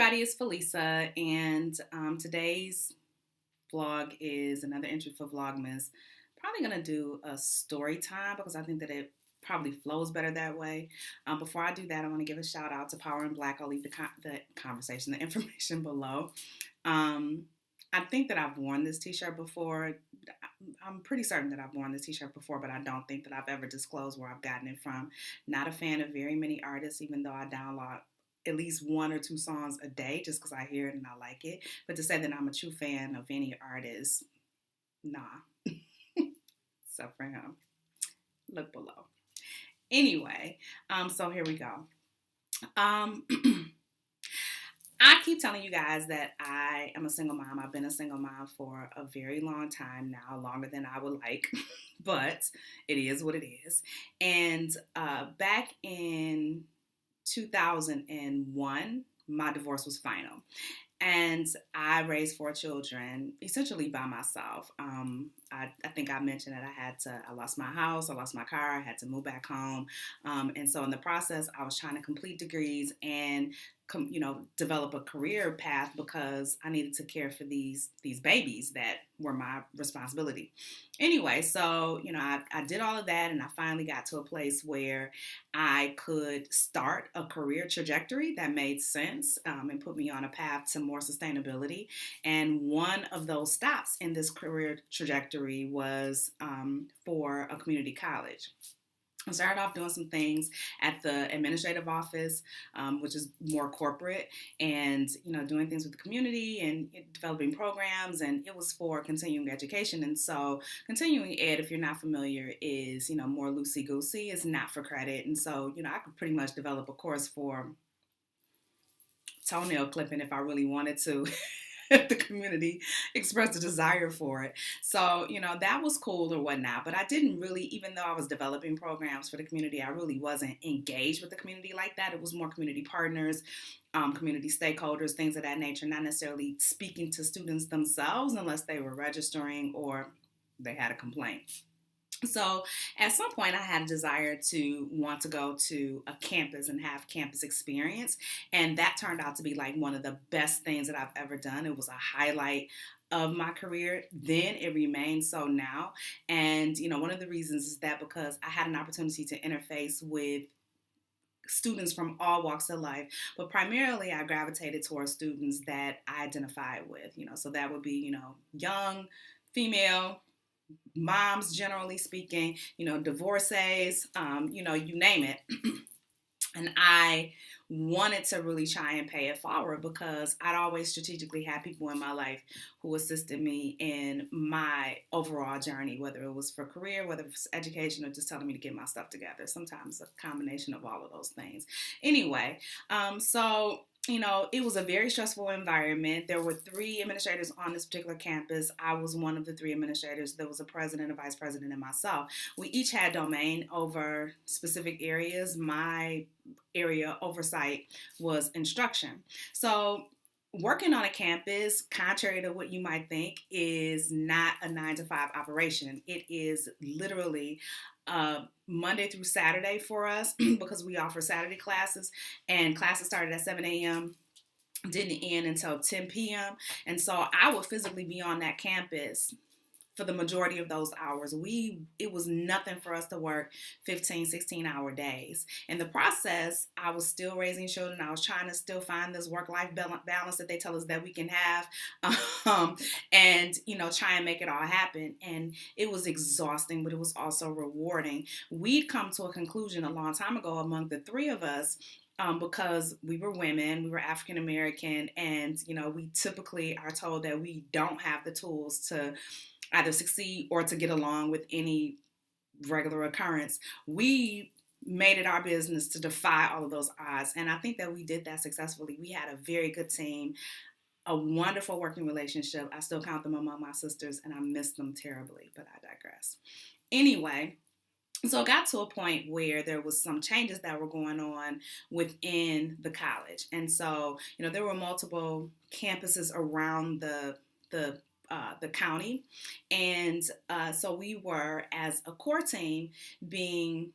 everybody, it's Felisa, and today's vlog is another entry for Vlogmas. Probably gonna do a story time because I think that it probably flows better that way. Before I do that, I want to give a shout out to Power in Black. I'll leave the conversation, the information below. Um, I think that I've worn this t-shirt before. I'm pretty certain that I've worn this t-shirt before, but I don't think that I've ever disclosed where I've gotten it from. Not a fan of very many artists, even though I download at least one or two songs a day just because I hear it and I like it. But to say that I'm a true fan of any artist, nah. Except for him. Look below. Anyway, so here we go. I keep telling you guys that I am a single mom. I've been a single mom for a very long time now, longer than I would like, but it is what it is. And back in 2001, my divorce was final. And I raised four children essentially by myself. I think I mentioned that I lost my house, I lost my car, I had to move back home. And so in the process, I was trying to complete degrees and develop a career path because I needed to care for these babies that were my responsibility. Anyway, so, I did all of that and I finally got to a place where I could start a career trajectory that made sense and put me on a path to more sustainability. And one of those stops in this career trajectory was for a community college. I started off doing some things at the administrative office, which is more corporate, and doing things with the community and developing programs, and it was for continuing education. And so continuing ed, if you're not familiar, is more loosey-goosey. It's not for credit. And so I could pretty much develop a course for toenail clipping if I really wanted to. If the community expressed a desire for it. So, that was cool or whatnot. But I didn't really, even though I was developing programs for the community, I really wasn't engaged with the community like that. It was more community partners, community stakeholders, things of that nature, not necessarily speaking to students themselves unless they were registering or they had a complaint. So at some point I had a desire to want to go to a campus and have campus experience. And that turned out to be like one of the best things that I've ever done. It was a highlight of my career then. It remains so now. And, one of the reasons is that because I had an opportunity to interface with students from all walks of life, but primarily I gravitated towards students that I identified with, so that would be, young, female, moms, generally speaking, divorcees, you name it. And I wanted to really try and pay it forward because I'd always strategically had people in my life who assisted me in my overall journey, whether it was for career, whether it was education, or just telling me to get my stuff together. Sometimes a combination of all of those things. Anyway, so it was a very stressful environment. There were three administrators on this particular campus. I was one of the three administrators. There was a president, a vice president, and myself. We each had domain over specific areas. My area oversight was instruction. So working on a campus, contrary to what you might think, is not a 9-to-5 operation. It is literally Monday through Saturday for us because we offer Saturday classes, and classes started at 7 a.m. didn't end until 10 p.m. And so I would physically be on that campus for the majority of those hours. It was nothing for us to work 15, 16-hour days. In the process, I was still raising children. I was trying to still find this work-life balance that they tell us that we can have, and, try and make it all happen. And it was exhausting, but it was also rewarding. We'd come to a conclusion a long time ago among the three of us, because we were women, we were African American, and, we typically are told that we don't have the tools to either succeed or to get along with any regular occurrence. We made it our business to defy all of those odds. And I think that we did that successfully. We had a very good team, a wonderful working relationship. I still count them among my sisters and I miss them terribly, but I digress. Anyway, so it got to a point where there was some changes that were going on within the college. And so, there were multiple campuses around the county. And so we were, as a core team, being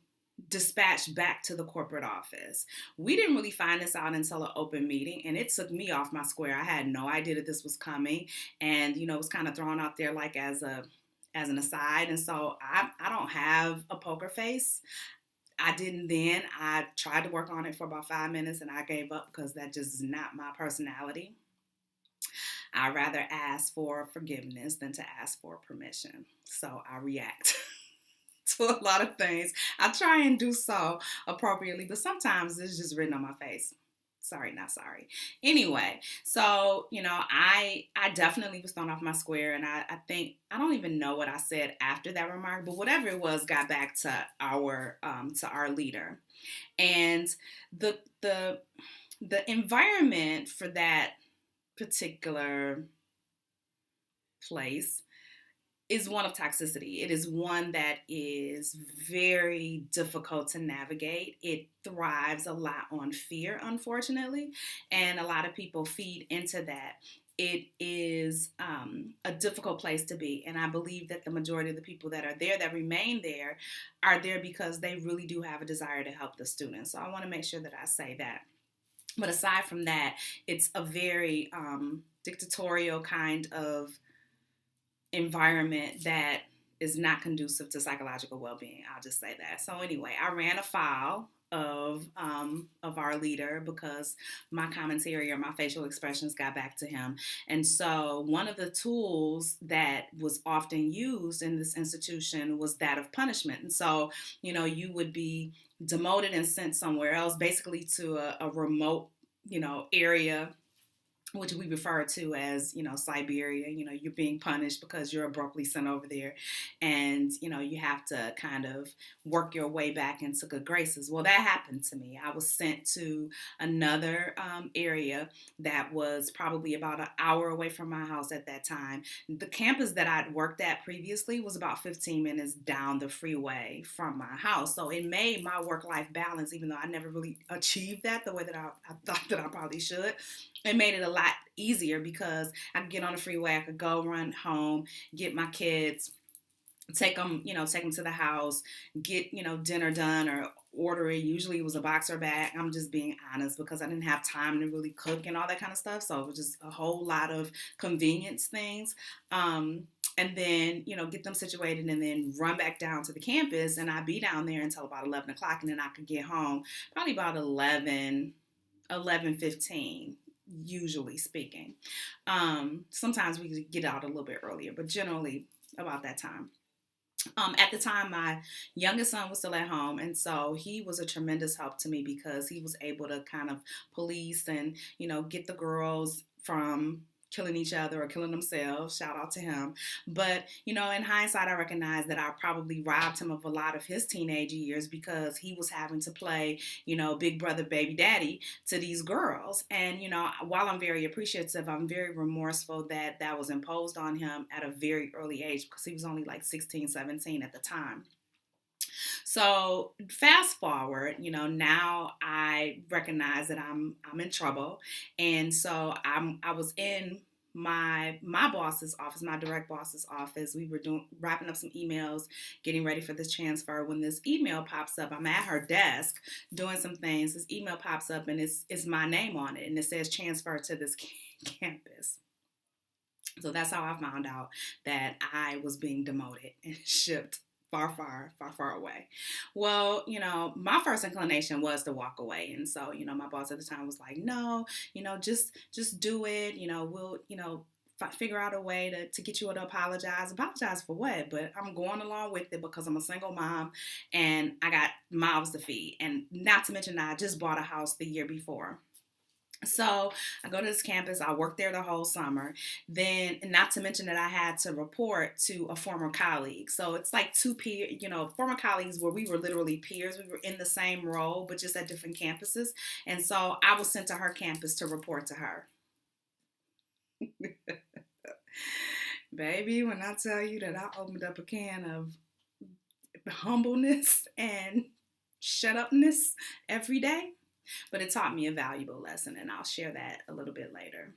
dispatched back to the corporate office. We didn't really find this out until an open meeting, and it took me off my square. I had no idea that this was coming, and it was kind of thrown out there like as an aside. And so I don't have a poker face. I didn't then. I tried to work on it for about 5 minutes and I gave up because that just is not my personality. I'd rather ask for forgiveness than to ask for permission. So I react to a lot of things. I try and do so appropriately, but sometimes it's just written on my face. Sorry, not sorry. Anyway, so I definitely was thrown off my square, and I think I don't even know what I said after that remark, but whatever it was got back to our leader, and the the environment for that particular place is one of toxicity. It is one that is very difficult to navigate. It thrives a lot on fear, unfortunately, and a lot of people feed into that. It is a difficult place to be, and I believe that the majority of the people that are there, that remain there, are there because they really do have a desire to help the students. So I want to make sure that I say that. But aside from that, it's a very dictatorial kind of environment that is not conducive to psychological well-being. I'll just say that. So anyway, I ran afoul of our leader because my commentary or my facial expressions got back to him. And so one of the tools that was often used in this institution was that of punishment. And so, you would be demoted and sent somewhere else, basically to a remote, area, which we refer to as, Siberia. You're being punished because you're abruptly sent over there, and, you have to kind of work your way back into good graces. Well, that happened to me. I was sent to another area that was probably about an hour away from my house at that time. The campus that I'd worked at previously was about 15 minutes down the freeway from my house. So it made my work-life balance, even though I never really achieved that the way that I thought that I probably should, it made it a lot easier because I could get on the freeway, I could go run home, get my kids, take them to the house, get, dinner done or order it. Usually it was a boxer bag. I'm just being honest because I didn't have time to really cook and all that kind of stuff. So it was just a whole lot of convenience things. And then, get them situated and then run back down to the campus. And I'd be down there until about 11 o'clock. And then I could get home probably about 11:15. Usually speaking. Sometimes we could get out a little bit earlier, but generally about that time. At the time, my youngest son was still at home, and so he was a tremendous help to me because he was able to kind of police and, get the girls from killing each other or killing themselves. Shout out to him. But, in hindsight, I recognize that I probably robbed him of a lot of his teenage years because he was having to play, big brother, baby daddy to these girls. And, while I'm very appreciative, I'm very remorseful that that was imposed on him at a very early age because he was only like 16, 17 at the time. So fast forward, now I recognize that I'm in trouble, and so I was in my boss's office, my direct boss's office. We were wrapping up some emails, getting ready for this transfer. When this email pops up, I'm at her desk doing some things. This email pops up, and it's my name on it, and it says transfer to this campus. So that's how I found out that I was being demoted and shipped far away. Well, my first inclination was to walk away. And so, my boss at the time was like, no, just do it. We'll, figure out a way to get you to apologize. Apologize for what? But I'm going along with it because I'm a single mom and I got mouths to feed. And not to mention that I just bought a house the year before. So I go to this campus, I worked there the whole summer. Then, not to mention that I had to report to a former colleague. So it's like two former colleagues where we were literally peers. We were in the same role, but just at different campuses. And so I was sent to her campus to report to her. Baby, when I tell you that I opened up a can of humbleness and shut upness every day, but it taught me a valuable lesson, and I'll share that a little bit later.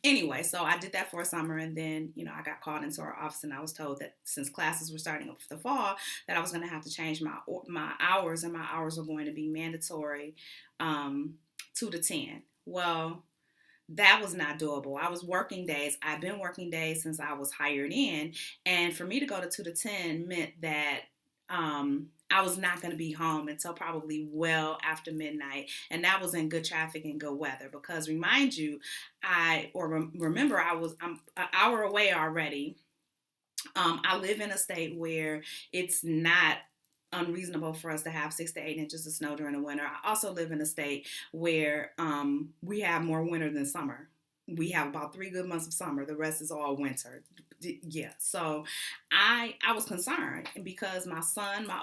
Anyway, so I did that for a summer, and then I got called into our office, and I was told that since classes were starting up for the fall, that I was going to have to change my hours, and my hours were going to be mandatory, 2 to 10. Well, that was not doable. I was working days. I've been working days since I was hired in. And for me to go to 2 to 10 meant that I was not going to be home until probably well after midnight. And that was in good traffic and good weather. Because remind you, remember, I'm an hour away already. I live in a state where it's not unreasonable for us to have 6 to 8 inches of snow during the winter. I also live in a state where we have more winter than summer. We have about 3 good months of summer. The rest is all winter. Yeah. So I was concerned because my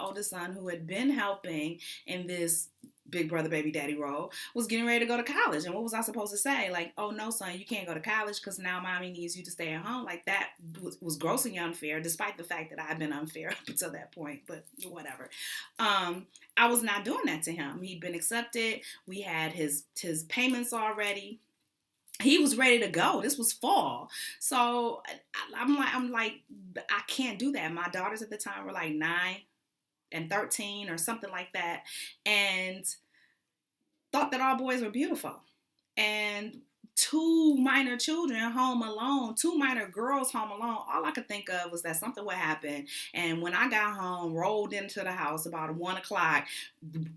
oldest son, who had been helping in this big brother baby daddy role, was getting ready to go to college. And what was I supposed to say? Like, oh no, son, you can't go to college because now mommy needs you to stay at home. Like, that was grossly unfair, despite the fact that I've been unfair up until that point, but whatever. I was not doing that to him. He'd been accepted. We had his payments already. He was ready to go. This was fall. So I'm like, I can't do that. My daughters at the time were like 9 and 13 or something like that, and thought that all boys were beautiful. And 2 minor girls home alone, all I could think of was that something would happen. And when I got home, rolled into the house about 1 o'clock,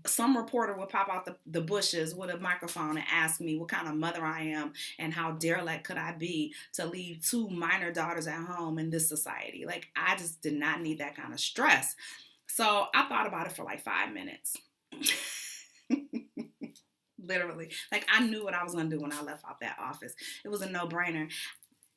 some reporter would pop out the bushes with a microphone and ask me what kind of mother I am and how derelict could I be to leave 2 minor daughters at home in this society. Like, I just did not need that kind of stress. So I thought about it for like 5 minutes. Literally. Like, I knew what I was going to do when I left out that office. It was a no-brainer.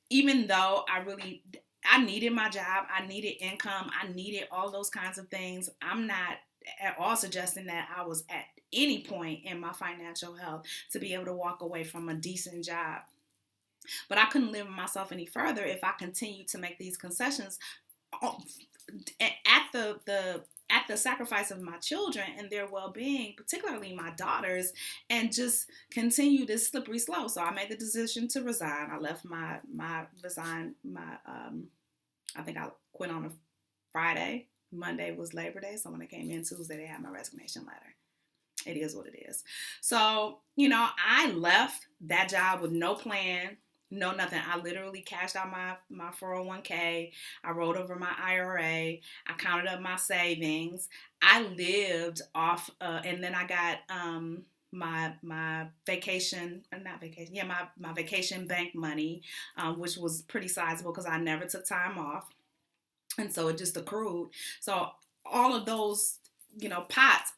Even though I needed my job, I needed income, I needed all those kinds of things. I'm not at all suggesting that I was at any point in my financial health to be able to walk away from a decent job. But I couldn't live with myself any further if I continued to make these concessions at the sacrifice of my children and their well-being, particularly my daughters, and just continue this slippery slope. So I made the decision to resign. I left I think I quit on a Friday. Monday was Labor Day. So when I came in Tuesday, they had my resignation letter. It is what it is. So, I left that job with no plan. No, nothing. I literally cashed out my 401k. I rolled over my IRA. I counted up my savings. I lived off, and then I got my vacation, not vacation, yeah, my vacation bank money, which was pretty sizable because I never took time off, and so it just accrued. So all of those, pots,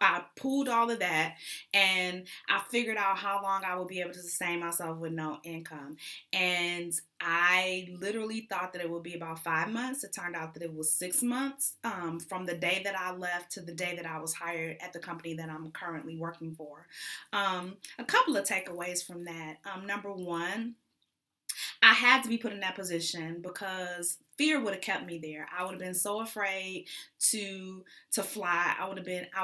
I pulled all of that, and I figured out how long I would be able to sustain myself with no income. And I literally thought that it would be about 5 months. It turned out that it was 6 months, from the day that I left to the day that I was hired at the company that I'm currently working for. A couple of takeaways from that. Number one, I had to be put in that position because fear would have kept me there. I would have been so afraid to fly. I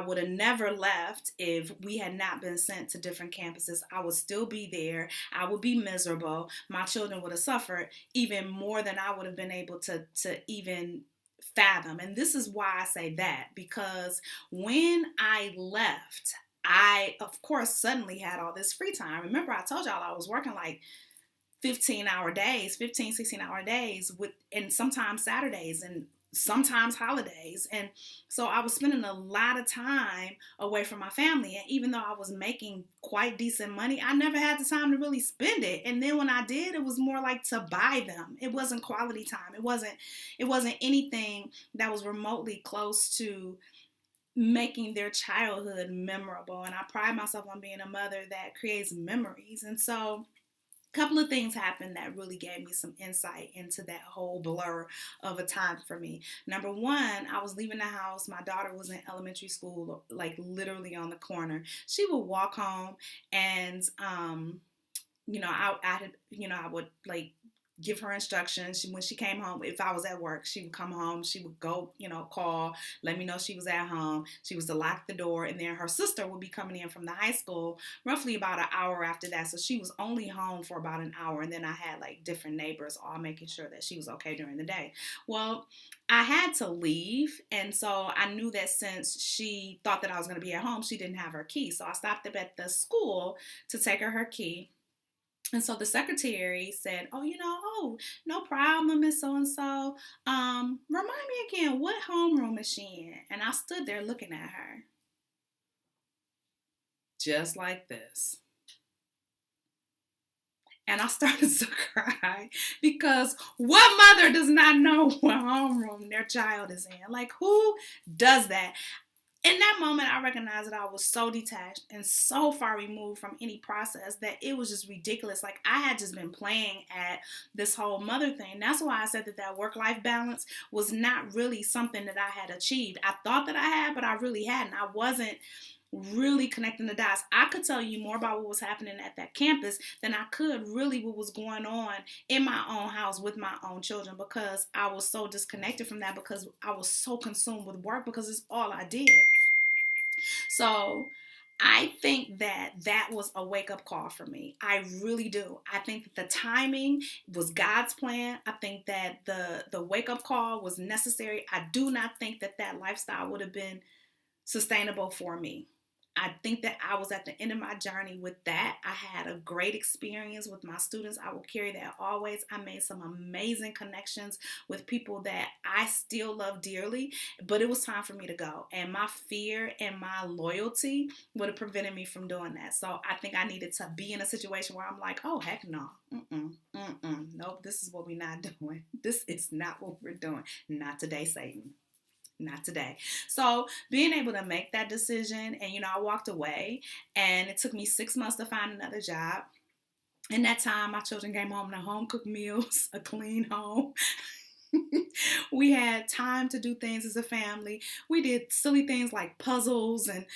would have never left if we had not been sent to different campuses. I would still be there. I would be miserable. My children would have suffered even more than I would have been able to even fathom. And this is why I say that, because when I left, I, of course, suddenly had all this free time. Remember, I told y'all I was working like 16-hour days, and sometimes Saturdays and sometimes holidays. And so I was spending a lot of time away from my family. And even though I was making quite decent money, I never had the time to really spend it. And then when I did, it was more like to buy them. It wasn't quality time. It wasn't anything that was remotely close to making their childhood memorable. And I pride myself on being a mother that creates memories. And so couple of things happened that really gave me some insight into that whole blur of a time for me. Number one, I was leaving the house. My daughter was in elementary school, like literally on the corner. She would walk home, and I would like give her instructions. When she came home, if I was at work, she would come home. She would go, call, let me know she was at home. She was to lock the door, and then her sister would be coming in from the high school roughly about an hour after that. So she was only home for about an hour, and then I had like different neighbors all making sure that she was okay during the day. Well, I had to leave, and so I knew that since she thought that I was going to be at home, she didn't have her key. So I stopped up at the school to take her key. And so the secretary said, oh, no problem, Miss So-and-so. Remind me again, what homeroom is she in? And I stood there looking at her, just like this. And I started to cry because what mother does not know what homeroom their child is in? Like, who does that? In that moment, I recognized that I was so detached and so far removed from any process that it was just ridiculous. Like, I had just been playing at this whole mother thing. That's why I said that work-life balance was not really something that I had achieved. I thought that I had, but I really hadn't. I wasn't really connecting the dots. I could tell you more about what was happening at that campus than I could really what was going on in my own house with my own children, because I was so disconnected from that, because I was so consumed with work, because it's all I did. So I think that was a wake-up call for me. I really do. I think that the timing was God's plan. I think that the wake-up call was necessary. I do not think that lifestyle would have been sustainable for me. I think that I was at the end of my journey with that. I had a great experience with my students. I will carry that always. I made some amazing connections with people that I still love dearly, but it was time for me to go. And my fear and my loyalty would have prevented me from doing that. So I think I needed to be in a situation where I'm like, oh, heck no. Nope, this is what we're not doing. This is not what we're doing. Not today, Satan. Not today. So being able to make that decision, and I walked away, and it took me 6 months to find another job. In that time, my children came home to home cooked meals, a clean home. We had time to do things as a family. We did silly things like puzzles and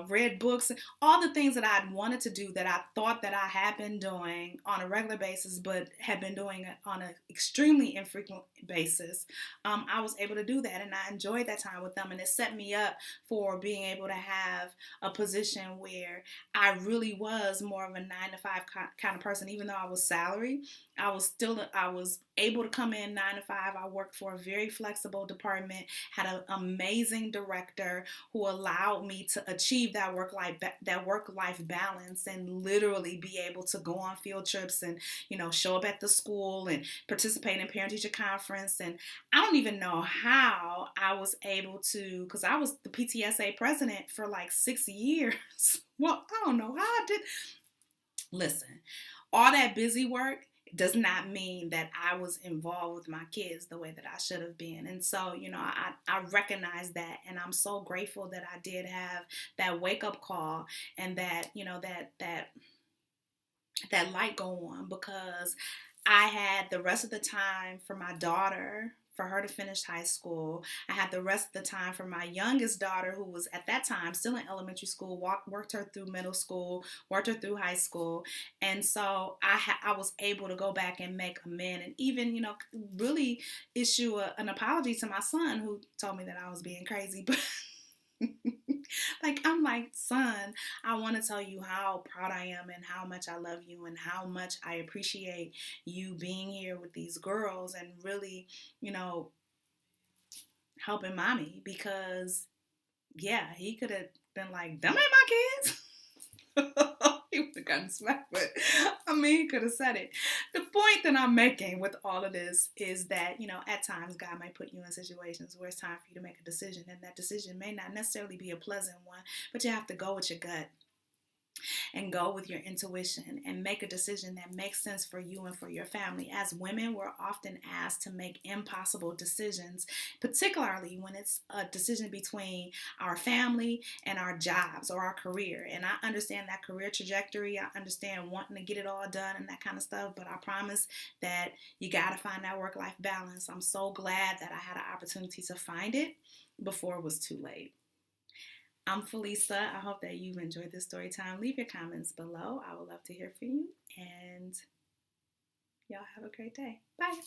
read books, and all the things that I'd wanted to do that I thought that I had been doing on a regular basis, but had been doing it on an extremely infrequent basis. I was able to do that, and I enjoyed that time with them, and it set me up for being able to have a position where I really was more of a 9-to-5 kind of person. Even though I was salary, I was able to come in 9 to 5. I worked for a very flexible department, had an amazing director who allowed me to achieve that work-life balance, and literally be able to go on field trips and show up at the school and participate in parent-teacher conference. And I don't even know how I was able to, because I was the PTSA president for like 6 years. Well, I don't know how I did. Listen, all that busy work does not mean that I was involved with my kids the way that I should have been. And so, I recognize that, and I'm so grateful that I did have that wake-up call, and that, that light go on, because I had the rest of the time for my daughter, for her to finish high school. I had the rest of the time for my youngest daughter, who was at that time still in elementary school, worked her through middle school, worked her through high school. And so I was able to go back and make amends, and even, really issue an apology to my son, who told me that I was being crazy. But I'm like, son, I want to tell you how proud I am, and how much I love you, and how much I appreciate you being here with these girls, and really, helping mommy, because yeah, he could have been like, them ain't my kids. He would have gotten smacked, but he could have said it. The point that I'm making with all of this is that, at times God might put you in situations where it's time for you to make a decision, and that decision may not necessarily be a pleasant one, but you have to go with your gut and go with your intuition and make a decision that makes sense for you and for your family. As women, we're often asked to make impossible decisions, particularly when it's a decision between our family and our jobs or our career. And I understand that career trajectory. I understand wanting to get it all done and that kind of stuff, but I promise that you got to find that work-life balance. I'm so glad that I had an opportunity to find it before it was too late. I'm Felisa. I hope that you've enjoyed this story time. Leave your comments below. I would love to hear from you. And Y'all have a great day. Bye.